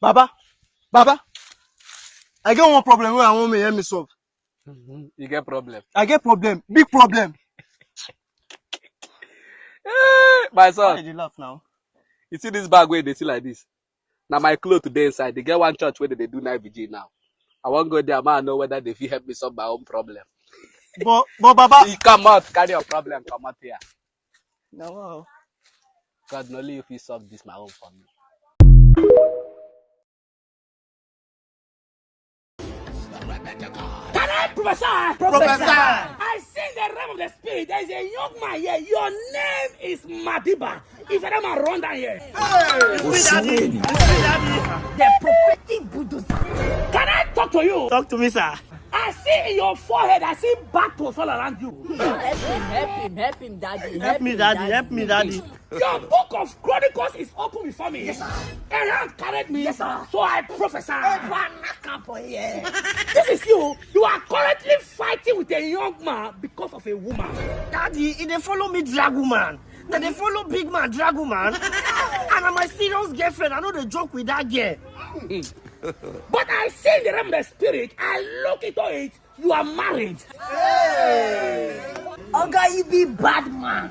Baba, I get one problem where I want me help me solve. You get problem. I get problem, big problem. My Why son, you laugh now? you see this bag where they see like this? Now my clothes today inside. They get one church where they do night vigil now. I won't go there, man. Know whether they fit help me solve my own problem. But Baba. You come out, carry your problem, come out here. No, wow. God, only if you solve this my own for me. Professor! I see in the realm of the spirit, there is a young man here. Your name is Madiba. If I don't run down here. Daddy. The prophetic bulldozer. Can I talk to you? Talk to me, sir. I see in your forehead, I see battles all around you. Help him, Daddy. Help me, Daddy. Your book of Chronicles is open before me. Yes, sir. Aaron carried me. Yes, sir. So I prophesy. This is you. You are currently fighting with a young man because of a woman. Daddy, they follow me, drag woman. Then they follow big man, drag woman. And I'm my serious girlfriend. I know they joke with that girl. But I see in the realm of the spirit, I look into it, you are married. Oga, you be bad man.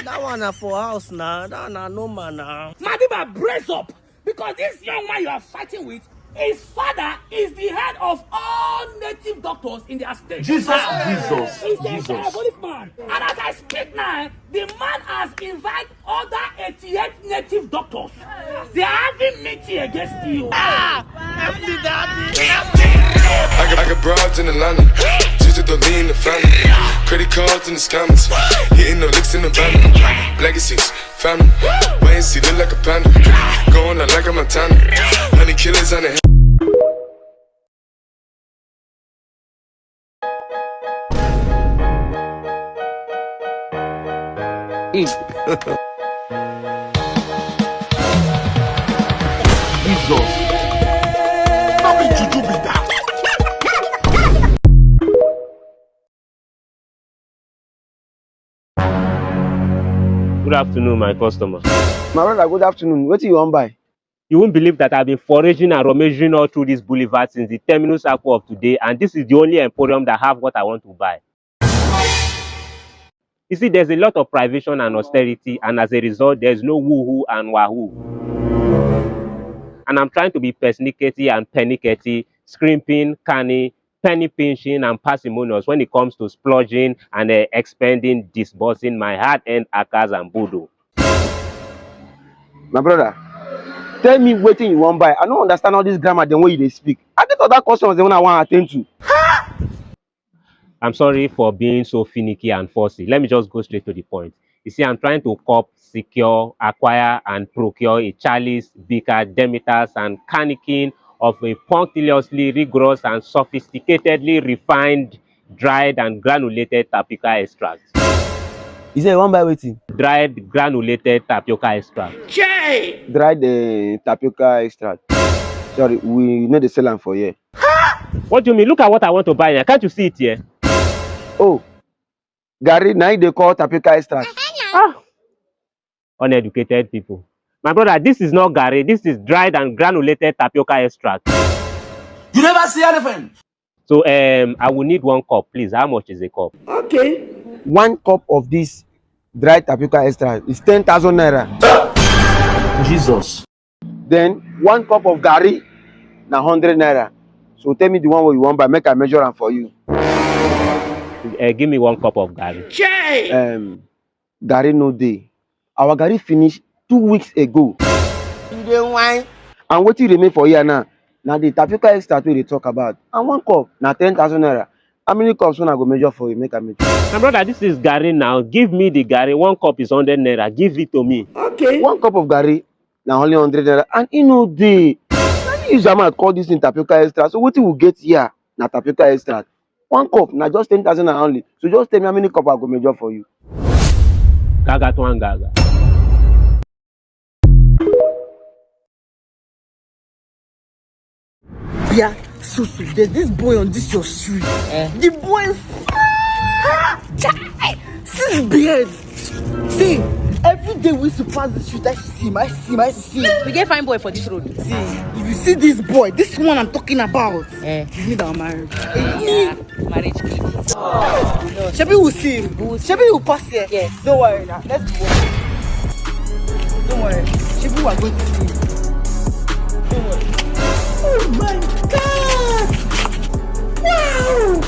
That one for house now. That one no man now. Madiba, brace up. Because this young man you are fighting with, his father is the head of all native doctors in the state. Jesus. He's a diabolic man. And as I speak now, the man has invited other 88 native doctors. They are having meeting against you. Help me, Daddy. I got broads in Atlanta, just to lean the family. Credit cards in the scammers, hitting the licks in the van. Legacies, family, wait and see, look like a panda. Going out like a Montana, honey killers on the head. Jesus. How did Juju be that? Good afternoon, my customer. My brother, good afternoon. What do you want buy? You won't believe that I've been foraging and rummaging all through this boulevard since the terminal circle of today, and this is the only emporium that have what I want to buy. You see, there's a lot of privation and austerity, and as a result, there's no woohoo and wahoo. And I'm trying to be persnickety and pennickety, scrimping, canny, penny pinching, and parsimonious when it comes to splurging and expending, disbursing my hard-earned acres and boodoo. My brother, tell me what you want buy. I don't understand all this grammar the way they speak. I get other customers the one I want to attend to. I'm sorry for being so finicky and fussy. Let me just go straight to the point. You see, I'm trying to cop, secure, acquire, and procure a chalice, beaker, demeters, and cannikin of a punctiliously rigorous and sophisticatedly refined, dried, and granulated tapioca extract. You say you want buy waiting? Dried, granulated tapioca extract. Jay! Dried tapioca extract. Sorry, we know the sell for here. What do you mean? Look at what I want to buy now. Can't you see it here? Oh, Gary, now they call tapioca extract. Uneducated people. My brother, this is not Gary. This is dried and granulated tapioca extract. You never see anything. So, I will need 1 cup, please. How much is a cup? Okay. 1 cup of this dried tapioca extract is 10,000 naira. Jesus. Then 1 cup of Gary, na 100 naira. So tell me the one where you want buy. Make I measure am for you. Give me 1 cup of Gary. Jay! Gary no day. Our Gary finished 2 weeks ago. You dey wine. And what you remain for here now? Now the tapioca extract we dey talk about. And 1 cup na 10,000 naira. How many cups when I go measure for you? Make I measure. My brother, this is Gary now. Give me the Gary. 1 cup is 100 naira. Give it to me. Okay. 1 cup of Gary na only 100 naira. And you know day. Use your mouth call this in tapioca extract. So what you will get here na tapioca extract. 1 cup na just 10,000 naira only. So just tell me how many cup I go measure for you. Gaga to one gaga. Yeah, so there's this boy on this your street. The boy, see his beard. See, every day day we used to pass the street, I see him. We get fine boy for this road. See, if you see this boy, this one I'm talking about, you need our marriage. Yeah, marriage kid. Shebi will see him. Shebi will pass here. Yes. Don't worry now. Let's go. Don't worry. Shebi we are going to see him. Don't worry. Oh my God! Wow!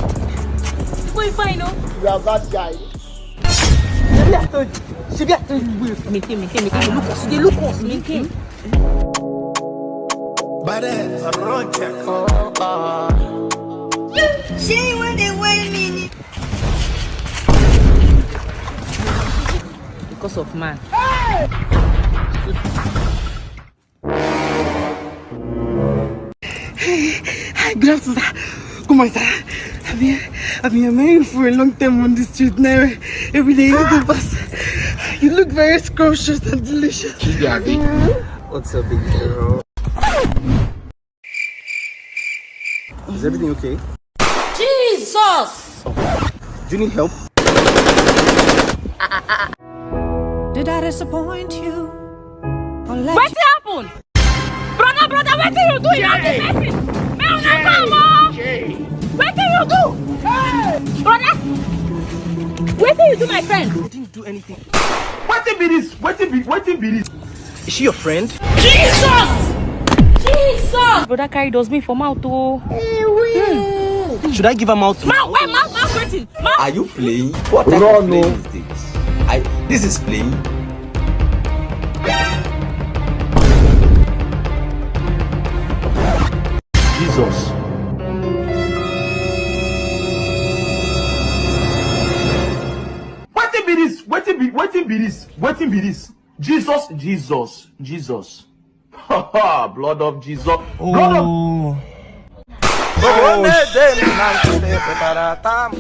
Boy, fine, no? You are that guy. Shebi I told you. Wait. Make him. Look us. They look us. Make him. She when they wear me. Because of man. Hi, good afternoon, sir. Come on, sir. I've been married for a long time on the street now. Every day you go past. You look very scrumptious and delicious. What's up, big girl? Is everything okay? Jesus! Do you need help? Did I disappoint you? What happened? Brother, what do you do? You have to make it. What do you do? Brother, what do you do, my friend? I didn't do anything. What be this? Is she your friend? Jesus! Brother carried us me for mouth too. Should I give her mouth? Mouth waiting. Mouth. Are you playing? What type of play is this? This is playing. Jesus. Wetin be this? Jesus. Blood of Jesus.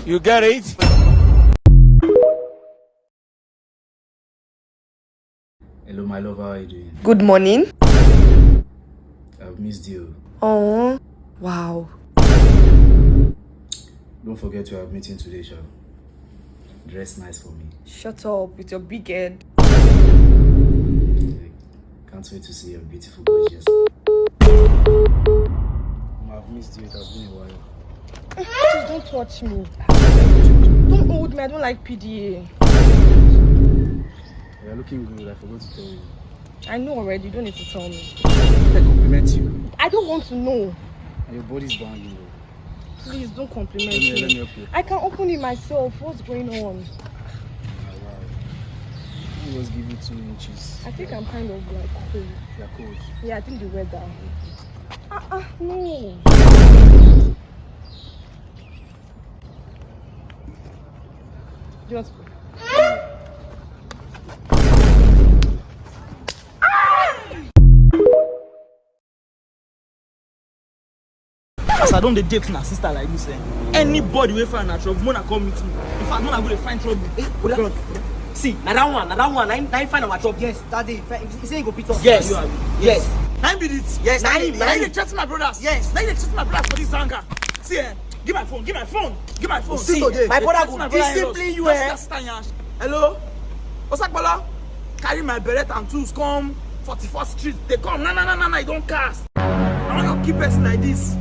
You get it? Hello, my love. How are you doing? Good morning. I've missed you. Oh, wow. Don't forget to have meeting today, shall. Dress nice for me. Shut up with your big head. Can't wait to see your beautiful gorgeous. I've missed you. It has been a while. Please don't touch me. Don't hold me. I don't like PDA. You're looking good. I forgot to tell you. I know already. You don't need to tell me. I compliment you. I don't want to know. And your body's banging, though. Please don't compliment Let me me. help you. I can open it myself. What's going on? Wow. Let me just give you 2 inches. I think I'm kind of like cold. You're cold. Yeah, I think the weather. No. Just. As I don't date my sister like this, anybody will find a trouble. Mona come meet me. In fact, Mona will find trouble. God. See, now that one, I find our trouble. Yes, that day. He said he go pick up. Yes. Yes. 9 minutes. Yes. Now you threaten my brothers. Yes. Now you threaten my brothers for this anger. See, give my phone. See, my brother go discipline you. Hello. Osakbola, carry my beret and tools. Come 44th Street. They come. No. You don't cast. I want to keep person like this.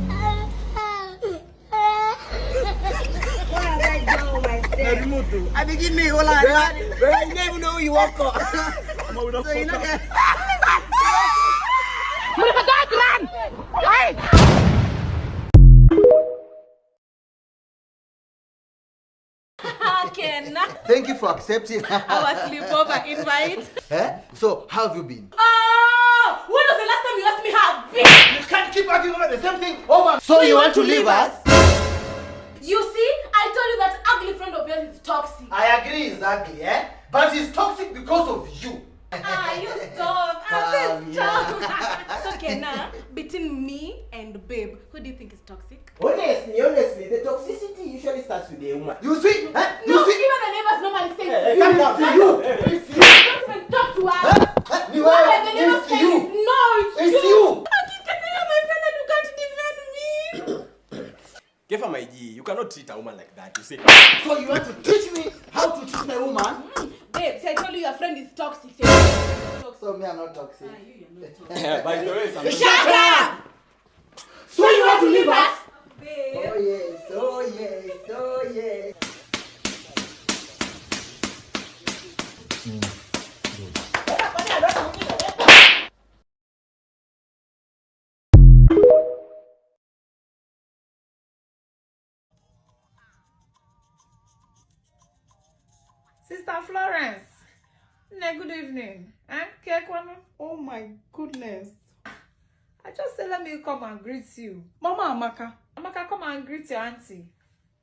I begin me. Hold on. You never know who you walk on. So you know that. Thank you for accepting Our sleepover invite. So, how have you been? Oh, when was the last time you asked me how I've been? You can't keep arguing over the same thing over. So you want to leave us? You see, I told you that ugly friend of yours is toxic. I agree, exactly, but he's toxic because of you. You stop. Stop. It's okay now. Between me and babe, who do you think is toxic? Honestly, the toxicity usually starts with the woman. You see? No, even the neighbors normally say Calm down. You. Don't even talk to us. It's you. No, it's you. I keep telling you, my friend, that you can't defend me. Give her my G. You cannot treat a woman like that. You see? So you want to teach me how to treat my woman? Babe, so I told you your friend is toxic. So me, I'm not toxic. By the way, I'm Shut up! So you want to leave us? Babe. Oh yes, oh yes, oh yes. Sister Florence. Good evening. Oh my goodness. I just said let me come and greet you. Mama Amaka. Amaka, come and greet your auntie.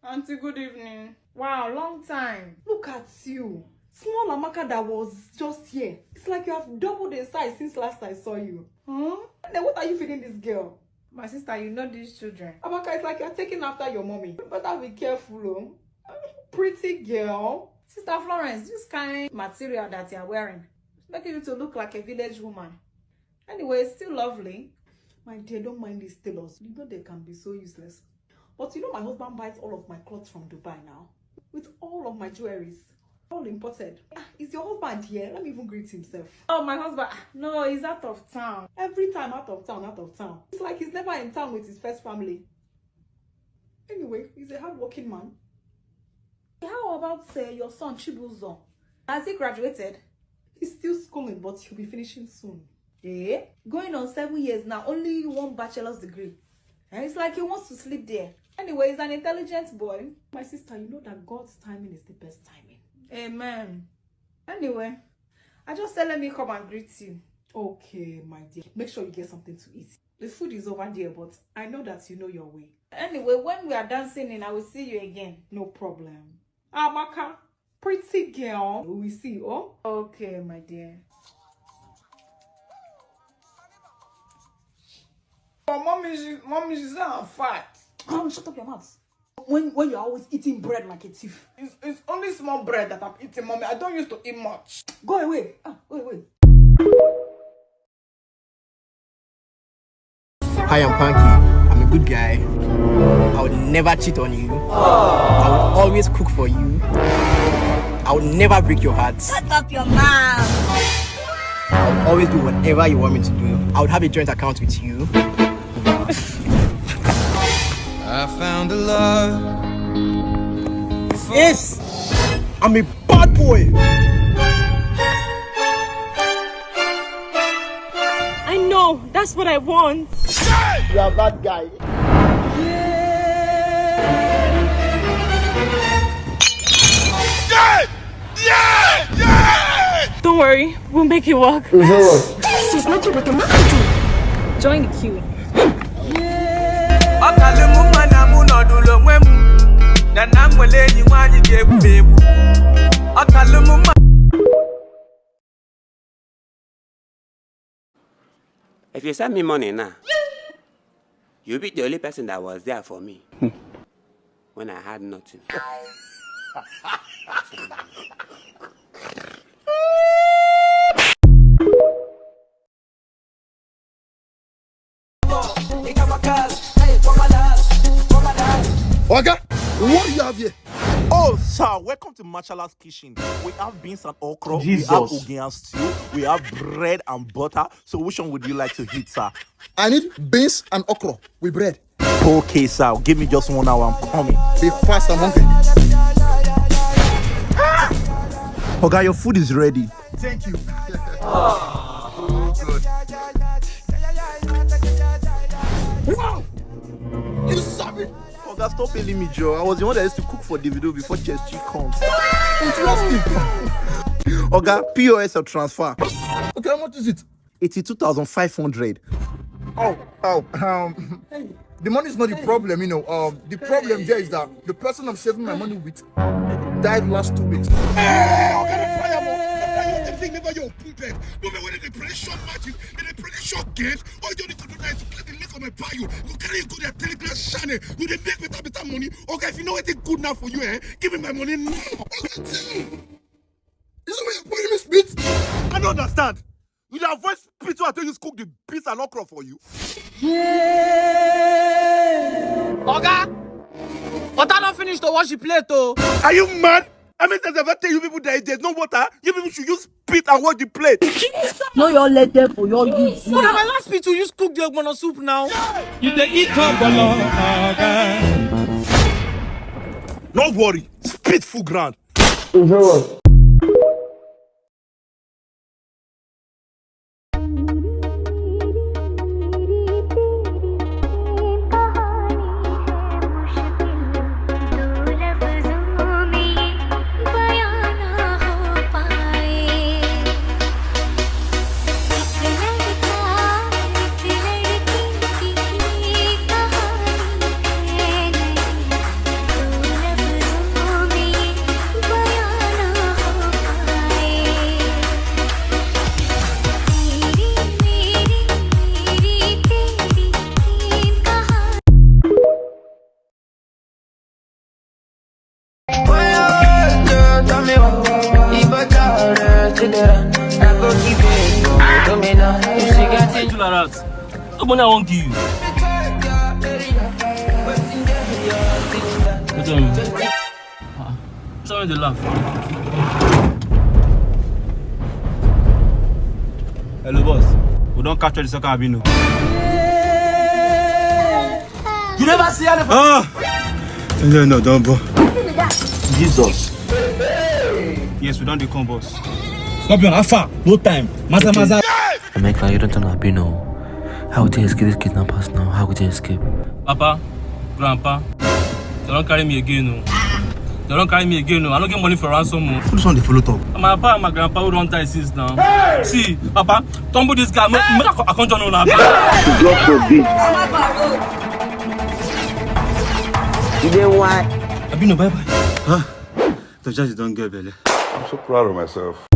Auntie, good evening. Wow, long time. Look at you. Small Amaka that was just here. It's like you have doubled in size since last I saw you. Huh? Then what are you feeding this girl? My sister, you know these children. Amaka, it's like you're taking after your mommy. You better be careful, oh. Pretty girl. Sister Florence, this kind of material that you're wearing is making you to look like a village woman. Anyway, it's still lovely. My dear, don't mind these tailors. You know they can be so useless. But you know my husband buys all of my clothes from Dubai now. With all of my jewelries. All imported. Is your husband here? Let me even greet himself. Oh, my husband? No, he's out of town. Every time out of town, out of town. It's like he's never in town with his first family. Anyway, he's a hardworking man. How about your son Chibuzo? Has he graduated? He's still schooling, but he'll be finishing soon. Eh? Going on 7 years now, only 1 bachelor's degree. And it's like he wants to sleep there. Anyway, he's an intelligent boy. My sister, you know that God's timing is the best timing. Amen. Anyway, I just said let me come and greet you. Okay, my dear. Make sure you get something to eat. The food is over there, but I know that you know your way. Anyway, when we are dancing in, I will see you again. No problem. Amaka, pretty girl. We will see, oh? Okay, my dear. Oh, mommy, she's not fat. Oh, shut up your mouth. When you're always eating bread like a thief. It's only small bread that I'm eating, mommy. I don't used to eat much. Go away. Wait. Hi, I'm Panky. I'm a good guy. I would never cheat on you. I would always cook for you. I would never break your heart. Shut up your mouth. I would always do whatever you want me to do. I would have a joint account with you. I found a love. Yes! I'm a bad boy! I know, that's what I want. You are a bad guy. Don't worry, we'll make it work. This is not what I'm marketing. Join the queue. If you send me money now, you'll be the only person that was there for me when I had nothing. Oga, what do you have here? Oh, sir, welcome to Marshall's kitchen. We have beans and okra, Jesus. we have Ogian stew, we have bread and butter. So which one would you like to eat, sir? I need beans and okra with bread. Okay, sir, give me just 1 hour, I'm coming. Be fast, I'm hungry. Oga, your food is ready. Thank you. Good. Wow! You saw it? Oga, stop telling me, Joe. I was the one that used to cook for Davido before Chesty comes. Interesting. Oga, POS or transfer? Okay, how much is it? 82,500. The money is not the problem, you know. The problem there is that the person I'm saving my money with died last 2 weeks. Hey, okay, fire more. Never your puppet. No matter whether they play short matches, they play short games, all you need to do now is to play the link on my bio. You carry go their Telegram channel, you they make better money. Okay, if you know anything good now for you, give me my money now. Okay, tell me. Is that why you're putting me spit? I don't understand. You dey avoid spiritual until you cook the beans and okra for you. Oga! Oga not finished to wash the plate, though. Are you mad? I mean, there's ever tell you people that if there's no water, you people should use spit and wash the plate. No, your let them for your use. But my last spit to use cook the ogbono soup now. You dey eat ogbono. Don't worry, spit full ground. Ogbonna won't give you. Tell me the laugh. Hello, boss. We don't capture the soccer abino. You never see anything. No, don't go. Jesus. Yes, we don't do combos. Scorpion, how far? No time. Maza. Emeka, you don't know Abino. How would they escape these kidnappers now? How would they escape? Papa, Grandpa, they don't carry me again, no. They don't carry me again, no. I don't get money for ransom, no. Who's on the follow top? My papa and my grandpa who don't die since now. Hey! See, Papa, tumble this guy. I can't join now. God forbid. You then why? Abino, bye-bye. Huh? The judge don't get belly. I'm so proud of myself.